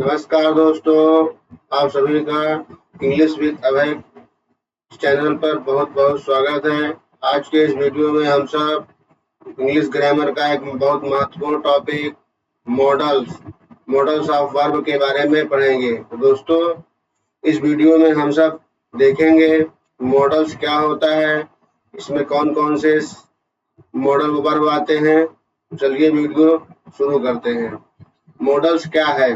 नमस्कार दोस्तों, आप सभी का इंग्लिश विद अभय चैनल पर बहुत बहुत स्वागत है। आज के इस वीडियो में हम सब इंग्लिश ग्रामर का एक बहुत महत्वपूर्ण टॉपिक मॉडल्स ऑफ वर्ब के बारे में पढ़ेंगे। तो दोस्तों, इस वीडियो में हम सब देखेंगे मॉडल्स क्या होता है, इसमें कौन कौन से मॉडल वर्ब आते हैं। चलिए वीडियो शुरू करते हैं। मॉडल्स क्या है,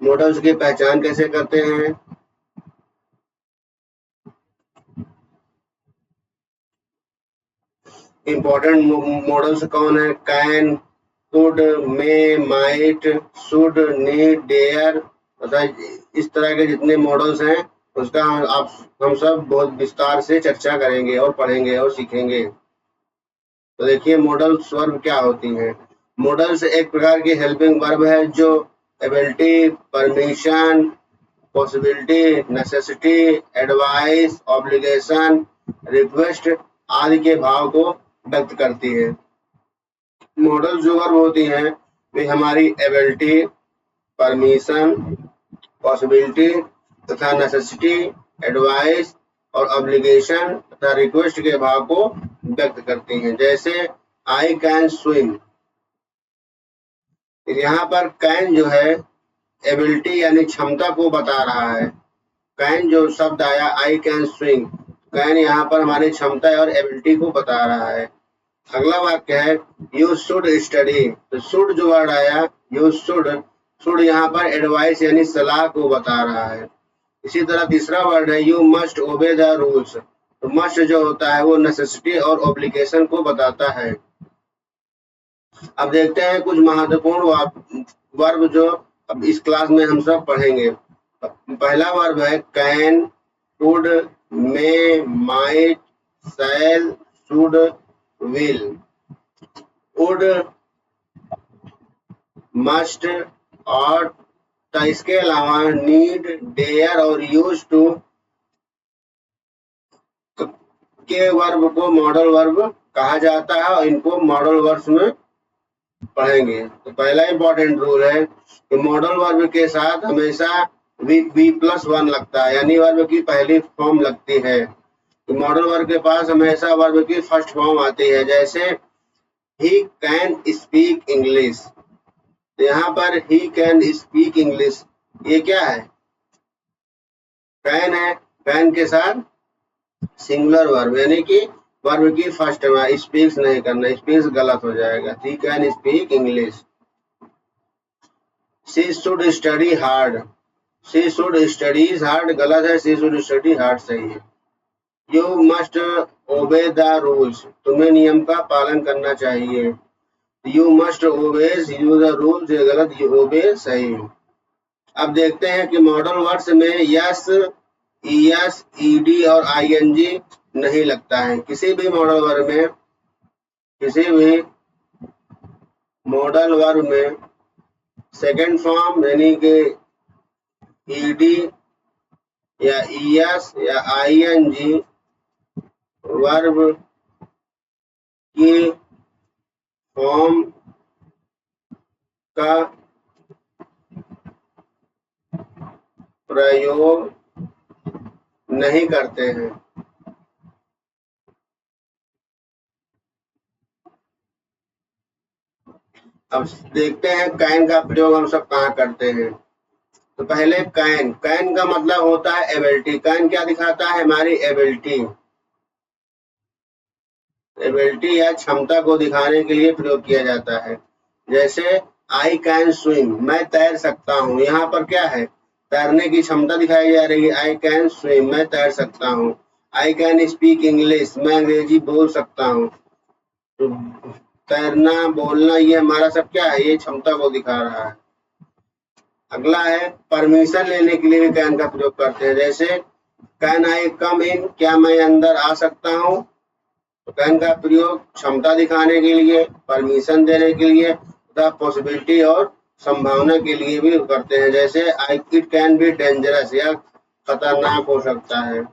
मॉडल्स की पहचान कैसे करते हैं। इम्पोर्टेंट मॉडल्स कौन है? Can, could, may, might, should, need, dare तथा इस तरह के जितने मॉडल्स हैं उसका हम सब बहुत विस्तार से चर्चा करेंगे और पढ़ेंगे और सीखेंगे। तो देखिए मॉडल्स वर्ब क्या होती हैं। मॉडल्स एक प्रकार की हेल्पिंग वर्ब है जो ability, permission, possibility, necessity, advice, obligation, request आदि के भाव को व्यक्त करती है। मॉडल जो वर्ब होती हैं वे हमारी एबिलिटी, परमिशन, पॉसिबिलिटी तथा नेसेसिटी, एडवाइस और ऑब्लिगेशन तथा रिक्वेस्ट के भाव को व्यक्त करती हैं। जैसे आई कैन स्विम, यहाँ पर कैन जो है एबिलिटी यानी क्षमता को बता रहा है। कैन जो शब्द आया आई कैन स्विम, कैन यहाँ पर हमारी क्षमता और एबिलिटी को बता रहा है। अगला वाक्य है यू शुड स्टडी, तो शुड जो वर्ड आया यू शुड यहाँ पर एडवाइस यानी सलाह को बता रहा है। इसी तरह तीसरा वर्ड है you must obey the rules, तो मस्ट जो होता है वो नेसेसिटी और ऑब्लिगेशन को बताता है। अब देखते हैं कुछ महत्वपूर्ण वर्ब जो अब इस क्लास में हम सब पढ़ेंगे। पहला वर्ब है can, could, may, might, shall, should, will. Would, must, और इसके अलावा नीड, डेयर और यूज टू के वर्ब को मॉडल वर्ब कहा जाता है और इनको मॉडल वर्ब्स में पढ़ेंगे। तो पहला इंपॉर्टेंट रूल है कि मॉडल वर्ब के साथ हमेशा V+1 लगता है, यानी वर्ब की पहली फॉर्म लगती है। मॉडल वर्ब के पास हमेशा वर्ब की फर्स्ट फॉर्म आती है। जैसे ही कैन स्पीक इंग्लिश, तो यहाँ पर ही कैन स्पीक इंग्लिश, ये क्या है? कैन है, कैन के साथ सिंगुलर वर्ब यानी कि वर्ब की फर्स्ट है। स्पीक्स नहीं करना, स्पीक्स गलत हो जाएगा। He can speak English. She should study hard, she should studies hard गलत है, शी शुड स्टडी हार्ड सही है। You must obey the rules, तुम्हें नियम का पालन करना चाहिए। You must obeys you the rules, ये गलत, यू ओबे सही। अब देखते हैं कि मॉडल वर्ड्स में यस, ईएस, ईडी और आईएनजी नहीं लगता है। किसी भी मॉडल वर्ब में, किसी भी मॉडल वर्ब में सेकंड फॉर्म यानी कि ईडी या ईएस या आईएनजी वर्ब की फॉर्म का प्रयोग नहीं करते हैं। अब देखते हैं कैन का प्रयोग हम सब कहाँ करते हैं। तो पहले कैन, कैन का मतलब होता है एबिलिटी। कैन क्या दिखाता है? हमारी एबिलिटी, एबिलिटी या क्षमता को दिखाने के लिए प्रयोग किया जाता है। जैसे आई कैन स्विम, मैं तैर सकता हूँ। यहाँ पर क्या है? तैरने की क्षमता दिखाई जा रही है। आई कैन स्विम, मैं तैर सकता हूँ। आई कैन स्पीक इंग्लिश, मैं अंग्रेजी बोल सकता हूँ। तो तैरना, बोलना, ये हमारा सब क्या है? ये क्षमता को दिखा रहा है। अगला है परमिशन लेने के लिए भी कैन का प्रयोग करते हैं। जैसे कैन आई कम इन, क्या मैं अंदर आ सकता हूँ? तो कैन का प्रयोग क्षमता दिखाने के लिए, परमिशन देने के लिए तथा पॉसिबिलिटी और संभावना के लिए भी करते हैं। जैसे आई इट कैन बी डेंजरस, या खतरनाक हो सकता है।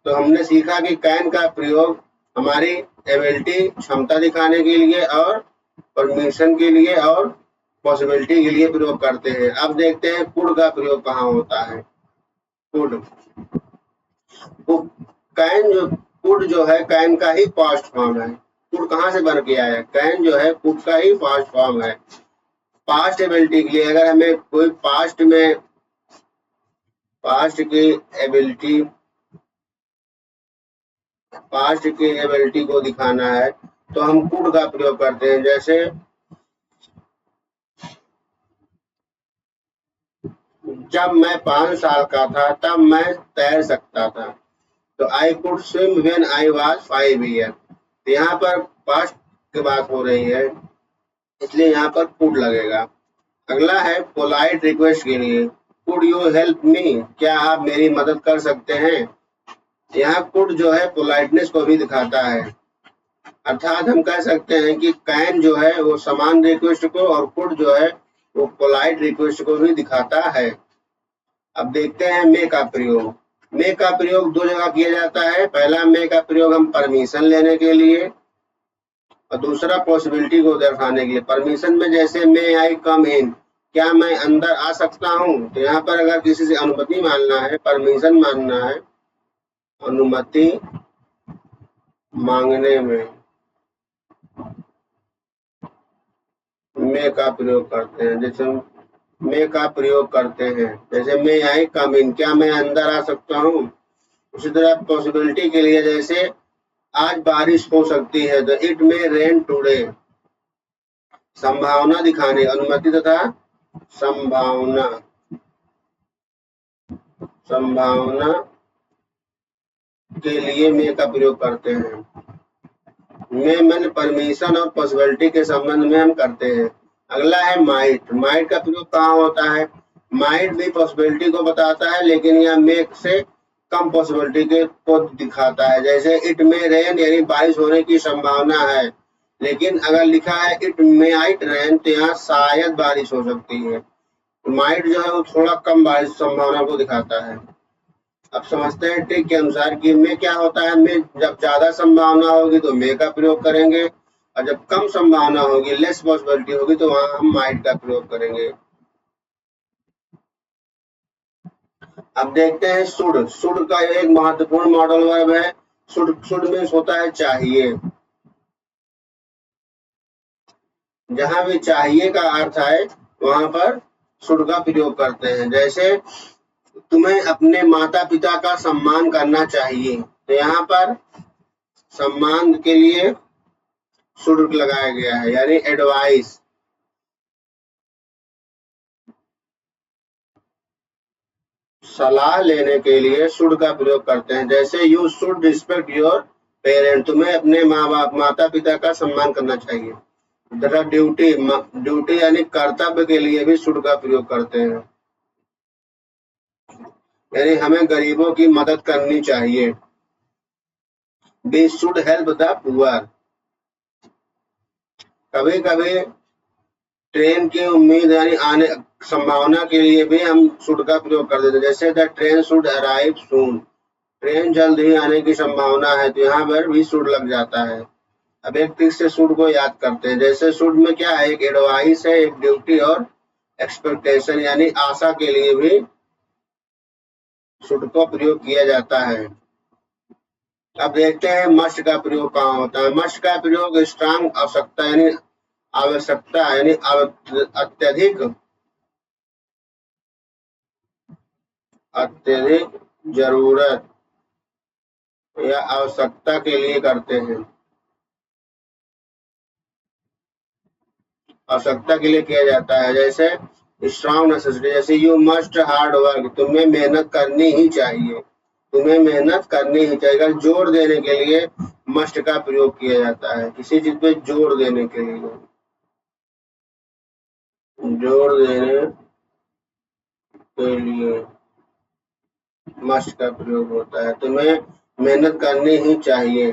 तो हमने सीखा कि कैन का प्रयोग हमारी एबिलिटी, क्षमता दिखाने के लिए और परमिशन के लिए और पॉसिबिलिटी के लिए प्रयोग करते हैं। अब देखते हैं कुड का प्रयोग कहाँ होता है। कुड कैन जो कुड जो है कैन का ही पास्ट फॉर्म है। कुड कहाँ से बन के आया है? कैन जो है कुड का ही पास्ट फॉर्म है। पास्ट एबिलिटी के लिए अगर हमें कोई पास्ट की एबिलिटी को दिखाना है तो हम कुड का प्रयोग करते हैं। जैसे जब मैं 5 साल का था तब मैं तैर सकता था, तो I could swim when I was 5 year. तो यहाँ पर पास्ट की बात हो रही है, इसलिए यहाँ पर कुड लगेगा। अगला है पोलाइट रिक्वेस्ट के लिए, कुड यू हेल्प मी, क्या आप मेरी मदद कर सकते हैं। यहाँ कुड जो है पोलाइटनेस को भी दिखाता है, अर्थात हम कह सकते हैं कि कैन जो है वो समान रिक्वेस्ट को और कुड जो है वो पोलाइट रिक्वेस्ट को भी दिखाता है। अब देखते हैं मे का प्रयोग। मे का प्रयोग दो जगह किया जाता है। पहला मे का प्रयोग हम परमिशन लेने के लिए और दूसरा पॉसिबिलिटी को दर्शाने के लिए। परमिशन में जैसे मे आई कम इन, क्या मैं अंदर आ सकता हूँ। तो यहाँ पर अगर किसी से अनुमति मांगना है, परमिशन मांगना है, अनुमति मांगने में मे का प्रयोग करते हैं। जैसे मे का प्रयोग करते हैं, जैसे मे आई कम इन, क्या मैं अंदर आ सकता हूँ। उसी तरह पॉसिबिलिटी के लिए जैसे आज बारिश हो सकती है, तो इट मे रेन टुडे, संभावना दिखाने, अनुमति तथा संभावना के लिए मे का प्रयोग करते हैं। मे मन परमिशन और पॉसिबिलिटी के संबंध में हम करते हैं। अगला है माइट। माइट का प्रयोग कहाँ होता है। माइट भी पॉसिबिलिटी को बताता है, लेकिन यह मे से कम पॉसिबिलिटी के को दिखाता है। जैसे इट मे रेन, यानी बारिश होने की संभावना है, लेकिन अगर लिखा है इट मे आइट रेन, तो यहाँ शायद बारिश हो सकती है। माइट जो है वो थोड़ा कम बारिश संभावना को दिखाता है। अब समझते हैं ट्रिक के अनुसार कि मे क्या होता है। मे जब ज्यादा संभावना होगी तो मे का प्रयोग करेंगे, और जब कम संभावना होगी, लेस पॉसिबिलिटी होगी, तो वहां हम माइट का प्रयोग करेंगे। अब देखते हैं शुड। शुड का एक महत्वपूर्ण मॉडल वर्ब है। शुड मीन्स होता है चाहिए। जहां भी चाहिए का अर्थ है वहां पर शुड का प्रयोग करते हैं। जैसे तुम्हें अपने माता पिता का सम्मान करना चाहिए, तो यहाँ पर सम्मान के लिए शुड लगाया गया है, यानी एडवाइस। सलाह लेने के लिए शुड का प्रयोग करते हैं। जैसे you should respect your parent, तुम्हें अपने माता पिता का सम्मान करना चाहिए। तथा ड्यूटी यानी कर्तव्य के लिए भी शुड का प्रयोग करते हैं, यानी हमें गरीबों की मदद करनी चाहिए। We should help the poor. कभी कभी ट्रेन की उम्मीद यानी आने संभावना के लिए भी हम शुड का प्रयोग कर देते हैं। जैसे the train should arrive soon, train जल्द ही आने की संभावना है, तो यहाँ पर भी शुड लग जाता है। अब एक ट्रिक से शुड को याद करते हैं। जैसे शुड में क्या है, एक एडवाइस है, एक ड्यूटी और एक्सपेक्टेशन यानी आशा के लिए भी शुड का प्रयोग किया जाता है। अब देखते हैं मस्ट का प्रयोग कहाँ होता है। मस्ट का प्रयोग स्ट्रांग आवश्यकता यानी अत्यधिक जरूरत या आवश्यकता के लिए करते हैं। आवश्यकता के लिए किया जाता है। जैसे स्ट्रांग नेसेसिटी, जैसे यू मस्ट हार्ड वर्क, तुम्हें मेहनत करनी ही चाहिए, तुम्हें मेहनत करनी ही चाहिए। जोर देने के लिए मस्ट का प्रयोग किया जाता है, किसी चीज पे जोर देने के लिए, जोर देने के लिए मस्ट का प्रयोग होता है। तुम्हें मेहनत करनी ही चाहिए।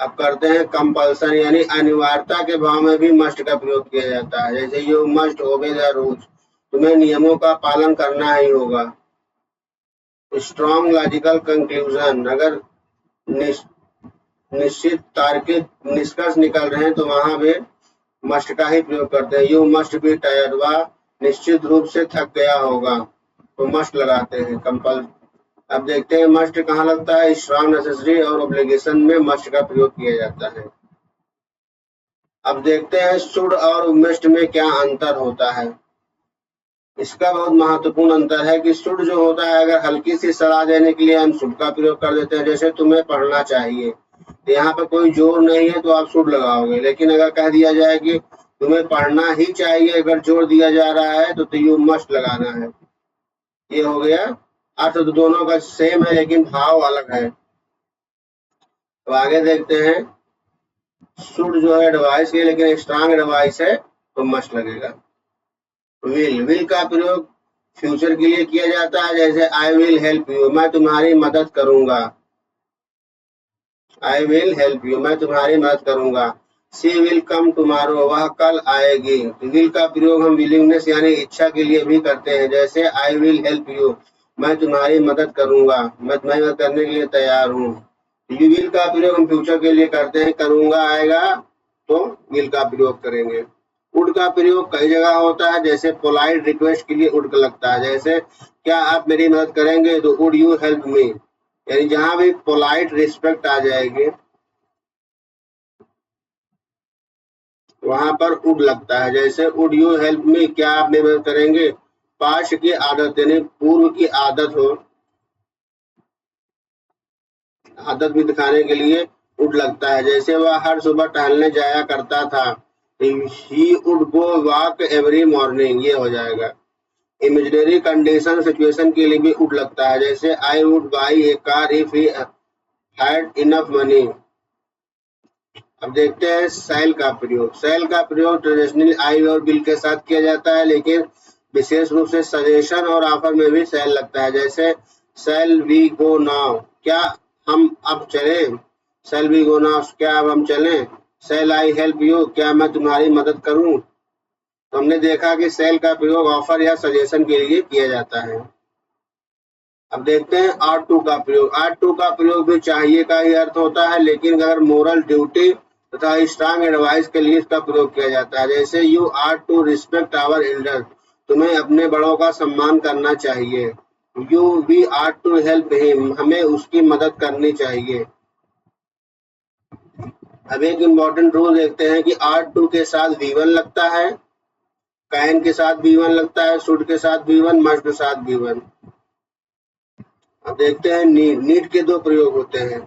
अब करते हैं कंपल्सन यानी अनिवार्यता के भाव में भी मस्ट का प्रयोग किया जाता है। जैसे you must obey the rules, तुम्हें नियमों का पालन करना ही होगा। स्ट्रॉन्ग लॉजिकल कंक्लूजन, अगर निश्चित तार्किक निष्कर्ष निकल रहे हैं तो वहां भी मस्ट का ही प्रयोग करते हैं। यू मस्ट बी टायर्ड, वह निश्चित रूप से थक गया होगा, तो मस्ट लगाते हैं कंपल। अब देखते हैं मस्ट कहाँ लगता है। स्ट्रॉन्ग, नेसेसरी और ऑब्लिगेशन में मस्ट का प्रयोग किया जाता है। अब देखते हैं शुड और मस्ट में क्या अंतर होता है। इसका बहुत महत्वपूर्ण अंतर है कि शुड जो होता है, अगर हल्की सी सलाह देने के लिए हम शुड का प्रयोग कर देते हैं, जैसे तुम्हें पढ़ना चाहिए, तो यहाँ पर कोई जोर नहीं है तो आप शुड लगाओगे। लेकिन अगर कह दिया जाए कि तुम्हें पढ़ना ही चाहिए, अगर जोर दिया जा रहा है तो यू मस्ट लगाना है। ये हो गया। अर्थ तो दोनों का सेम है लेकिन भाव अलग है। तो आगे देखते हैं। शुड जो है एडवाइस के, लेकिन स्ट्रांग एडवाइस है तो मस्ट लगेगा। विल का प्रयोग फ्यूचर के लिए किया जाता है, जैसे आई विल हेल्प यू, मैं तुम्हारी मदद करूंगा। आई विल हेल्प यू, मैं तुम्हारी मदद करूंगा। शी विल कम टुमारो, वह कल आएगी। विल का प्रयोग हम विलिंगनेस यानी इच्छा के लिए भी करते हैं, जैसे आई विल हेल्प यू, मैं तुम्हारी मदद करूंगा, मैं तुम्हारी मदद करने के लिए तैयार हूँ। यू विल का प्रयोग हम फ्यूचर के लिए करते हैं, करूंगा आएगा तो विल का प्रयोग करेंगे। वुड का प्रयोग कई जगह होता है, जैसे पोलाइट रिक्वेस्ट के लिए वुड लगता है, जैसे क्या आप मेरी मदद करेंगे, तो वुड यू हेल्प मी, यानी जहां भी पोलाइट रिस्पेक्ट आ जाएगी वहां पर वुड लगता है, जैसे वुड यू हेल्प मी, क्या आप मेरी मदद करेंगे। पास्ट की आदत यानी पूर्व की आदत हो, आदत भी दिखाने के लिए वुड लगता है, जैसे वह हर सुबह टहलने जाया करता था। He would go walk every morning, ये हो जाएगा। इमेजिनरी कंडीशन सिचुएशन के लिए भी वुड लगता है, जैसे I would buy A car if he had enough money. अब देखते हैं सेल का प्रयोग। सेल का प्रयोग ट्रेडिशनली आई और बिल के साथ किया जाता है, लेकिन विशेष रूप से सजेशन और ऑफर में भी सेल लगता है, जैसे सेल वी गो नाउ, क्या हम अब चलें। सेल वी गो नाउ, क्या अब हम चलें। सेल आई हेल्प यू, क्या मैं तुम्हारी मदद करूं। तो हमने देखा कि सेल का प्रयोग ऑफर या सजेशन के लिए किया जाता है। अब देखते हैं आर्ट टू का प्रयोग। आर्ट टू का प्रयोग भी चाहिए का ही अर्थ होता है, लेकिन अगर मोरल ड्यूटी तथा स्ट्रांग एडवाइस के लिए इसका प्रयोग किया जाता है, जैसे you are to respect our elder, तुम्हें अपने बड़ों का सम्मान करना चाहिए। You we are to help him, हमें उसकी मदद करनी चाहिए। अब एक इम्पोर्टेंट रूल देखते हैं कि आर्ट टू के साथ V1 लगता है, कैन के साथ V1 लगता है, शुड के साथ V1, मस्ट के साथ V1। अब देखते हैं नीड। नीड के दो प्रयोग होते हैं,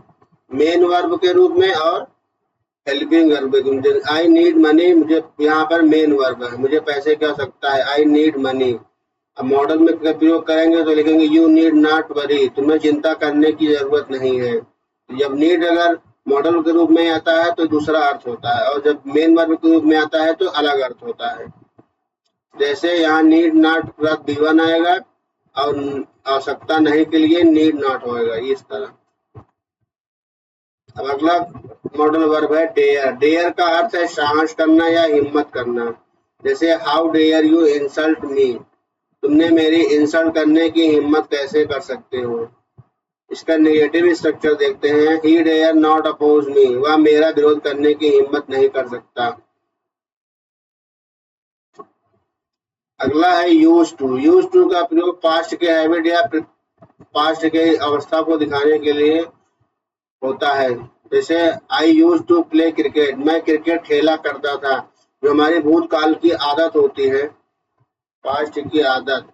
मेन वर्ब के रूप में और helping verb. I need money, मुझे यहाँ पर मेन वर्ब है, मुझे पैसे की आवश्यकता है, आई नीड मनी। अब मॉडल में प्रयोग करेंगे तो लिखेंगे यू नीड नॉट वरी, तुम्हें चिंता करने की जरूरत नहीं है। जब नीड अगर मॉडल के रूप में आता है तो दूसरा अर्थ होता है, और जब मेन वर्ब के रूप में आता है तो अलग अर्थ होता है। जैसे यहाँ नीड नॉट प्लस V1 आएगा और आवश्यकता नहीं के लिए नीड नॉट होएगा, इस तरह। अब अगला मॉडल वर्ब है डेयर। डेयर का अर्थ है साहस करना या हिम्मत करना, जैसे how dare you insult me, तुमने मेरी इंसल्ट करने की हिम्मत कैसे कर सकते हो। इसका नेगेटिव स्ट्रक्चर देखते हैं। ही डेयर नॉट अपोज मी, वह मेरा विरोध करने की हिम्मत नहीं कर सकता। अगला है यूज टू। यूज टू का प्रयोग पास्ट के हैबिट या पास्ट के अवस्था को दिखाने के लिए होता है, जैसे आई यूज टू प्ले क्रिकेट, मैं क्रिकेट खेला करता था, जो हमारी भूतकाल की आदत होती है, पास्ट की आदत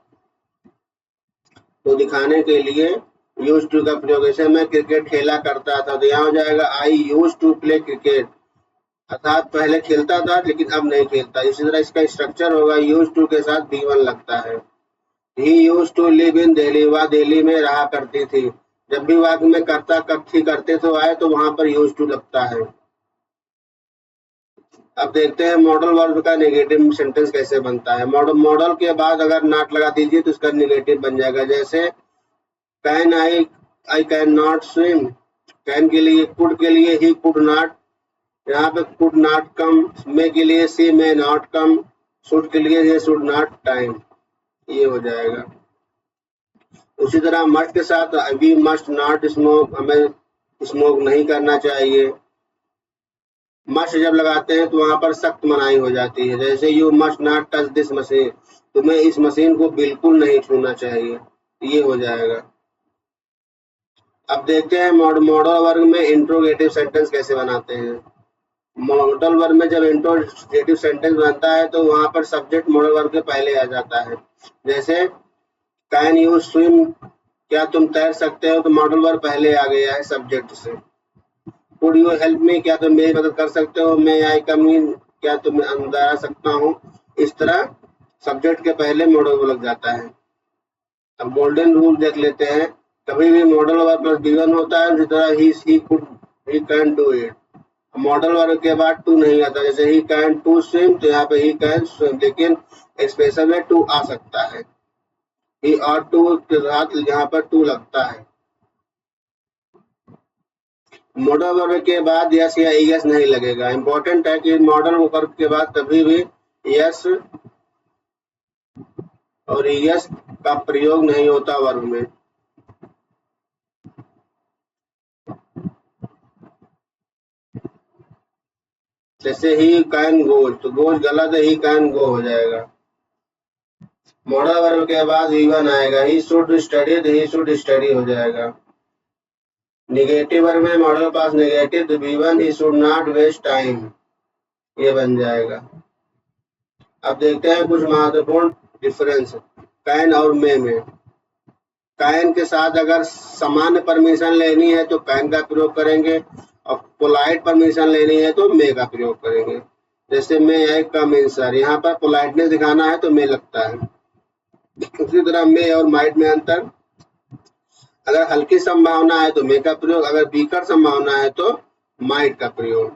को दिखाने के लिए यूज टू का प्रयोग। जैसे मैं क्रिकेट खेला करता था, तो यहाँ हो जाएगा आई यूज टू प्ले क्रिकेट, अर्थात पहले खेलता था लेकिन अब नहीं खेलता। इसी तरह इसका स्ट्रक्चर होगा, यूज टू के साथ V1 लगता है। He used to live in Delhi, वह दिल्ली में रहा करती थी। जब भी वाक्य में करता करती करते तो आए तो वहां पर यूज टू लगता है। अब देखते हैं मॉडल वर्ब का नेगेटिव सेंटेंस कैसे बनता है। मॉडल के बाद अगर नॉट लगा दीजिए तो इसका नेगेटिव बन जाएगा, जैसे can I can not swim, can के लिए कुड के लिए ही कुड नॉट, यहाँ पे कुड नॉट कम, मे के लिए सी मे नॉट कम, शुड के लिए ये शुड नॉट टाइम, ये हो जाएगा। उसी तरह मस्ट के साथ वी मस्ट नॉट स्मोक, हमें स्मोक नहीं करना चाहिए। मस्ट जब लगाते हैं तो वहां पर सख्त मनाही हो जाती है, जैसे you must not touch this machine, तुम्हें इस मशीन को बिल्कुल नहीं छूना चाहिए, ये हो जाएगा। अब देखते हैं मॉडल वर्ग में इंट्रोगेटिव सेंटेंस कैसे बनाते हैं। मॉडल वर्ग में जब इंट्रोगेटिव सेंटेंस बनता है तो वहां पर सब्जेक्ट मॉडल वर्ग के पहले आ जाता है। जैसे कैन यू स्विम, क्या तुम तैर सकते हो, तो मॉडल वर्ग पहले आ गया है सब्जेक्ट से। कुड यू हेल्प मी, क्या तुम मेरी मदद कर सकते हो, मे आई कम इन, क्या तुम अंदर आ सकता हूँ। इस तरह सब्जेक्ट के पहले मॉडल वर्ग लग जाता है। अब गोल्डन रूल देख लेते हैं, कभी भी मॉडल वर्ग प्लस B1 होता है, उसी तरह he could, he can do it. Model वर्ग के बाद टू नहीं आता, जैसे ही कैन टू स्विम, तो यहाँ पे ही कैन स्विम, लेकिन एक्सप्रेशन में टू आ सकता है। ही और टू के साथ यहाँ पर टू लगता है। मॉडल वर्ग के बाद यस या यस नहीं लगेगा। इंपॉर्टेंट है कि मॉडल वर्ग के बाद कभी भी यस और यस का प्रयोग नहीं होता वर्ग में। जैसे ही कैन गोज, तो गोज गलत है, ही कैन गो हो जाएगा। मॉडल वर्ग के बाद V1 आएगा, he should study, he should study हो जाएगा। निगेटिव वर्ग में मॉडल पास निगेटिव, तो B1 he should not waste time, ये बन जाएगा। अब देखते हैं कुछ महत्वपूर्ण डिफरेंस कैन और मे में। कैन के साथ अगर सामान्य परमिशन लेनी है तो कैन का प्रयोग करेंगे, और पोलाइट परमिशन लेनी है तो मे का प्रयोग करेंगे। जैसे मे आई कम इन सर, यहाँ पर पोलाइटनेस दिखाना है तो मे लगता है। उसी तरह मे और माइट में अंतर, अगर हल्की संभावना है तो मे का प्रयोग, अगर बीकर संभावना है तो माइट का प्रयोग।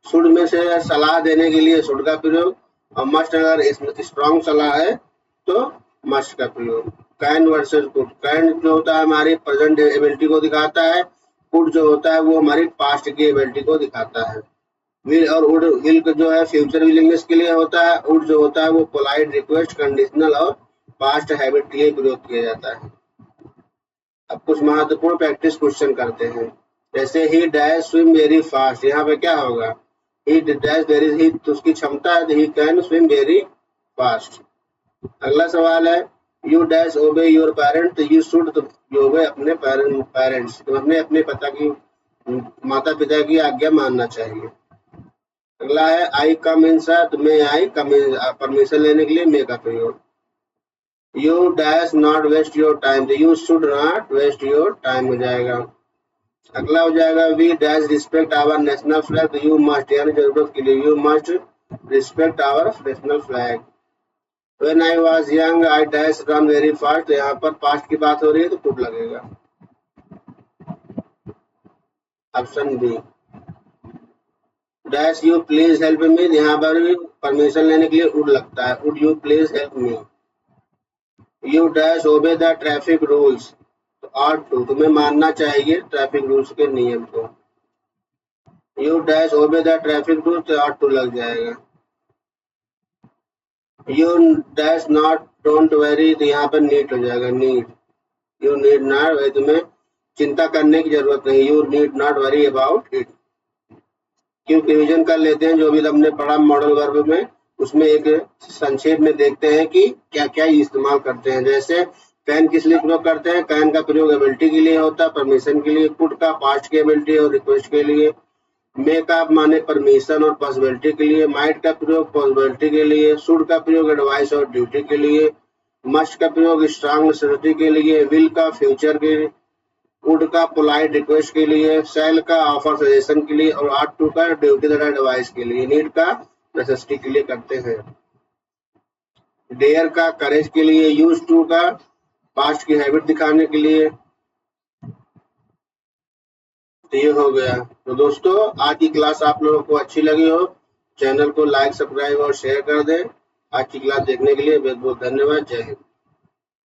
शुड में से सलाह देने के लिए शुड का प्रयोग, और मस्ट अगर स्ट्रॉन्ग सलाह है तो मस्ट का प्रयोग। कैन वर्सेस कुड, कैन जो होता है हमारी प्रेजेंट एबिलिटी को दिखाता है, कुड जो होता है वो हमारी पास्ट की एबिलिटी को दिखाता है। विल और वुड, विल जो है फ्यूचर विलिंगनेस के लिए होता है, वुड जो होता है वो पोलाइट रिक्वेस्ट, कंडीशनल और पास्ट हैबिट के लिए प्रयोग किया जाता है। अब कुछ महत्वपूर्ण प्रैक्टिस क्वेश्चन करते हैं। जैसे ही डैश स्विम वेरी फास्ट, यहाँ पे क्या होगा, ही डैश वेरी, ही तो उसकी क्षमता है, he can swim very fast. अगला सवाल है यू डैश ओबे योर पेरेंट, तो यू शुड, तो ओबे अपने पेरेंट्स, तो अपने पिता की, माता पिता की आज्ञा मानना चाहिए। अगला है आई कम इन सर, तो मे आई कम इन, परमिशन लेने के लिए मे का प्रयोग। You dash not waste your time, तो you should not waste your time हो जाएगा। अगला हो जाएगा we dash respect our national flag, तो यू मस्ट, यानी जरूरत के लिए, you must respect our national flag. When I was young I dash run very fast, तो यहाँ पर पास्ट की बात हो रही है तो कुड लगेगा। Option B dash you please help me, यहाँ पर भी परमिशन लेने के लिए वुड लगता है, would you please help me. You dash obey the traffic rules, तो ऑट टू, तुम्हें मानना चाहिए ट्रैफिक रूल्स के नियम को। You dash obey the traffic rules, तो ऑट टू लग जाएगा। You dash not don't very, तो यहाँ पर नीड हो जाएगा, नीड। यू नीड नॉट, तुम्हें चिंता करने की जरूरत नहीं, you need not worry about it. क्योंकि रिविजन कर लेते हैं जो भी हमने पढ़ा मॉडल वर्ब में, उसमें एक संक्षेप में देखते हैं कि क्या क्या इस्तेमाल करते हैं। जैसे कैन किस लिए प्रयोग करते हैं, कैन का प्रयोग एबिलिटी के लिए होता है, परमिशन के लिए, कुड का पास्ट की एबिलिटी और रिक्वेस्ट के लिए, मे का माने परमिशन और पॉसिबिलिटी के लिए, माइट का प्रयोग पॉसिबिलिटी के लिए, शुड का प्रयोग एडवाइस और ड्यूटी के लिए, मस्ट का प्रयोग स्ट्रांग नेसेसिटी के लिए, विल का फ्यूचर के लिए, वुड का पोलाइट रिक्वेस्ट के लिए, शैल का ऑफर सजेशन के लिए, और ऑट टू का ड्यूटी तथा एडवाइस के लिए, नीड का नेसेसिटी के लिए करते हैं, डेयर का करेज के लिए, यूज टू का पास्ट की हैबिट दिखाने के लिए। तो ये हो गया। तो दोस्तों आज की क्लास आप लोगों को अच्छी लगी हो, चैनल को लाइक, सब्सक्राइब और शेयर कर दें। आज की क्लास देखने के लिए बहुत बहुत धन्यवाद। जय हिंद।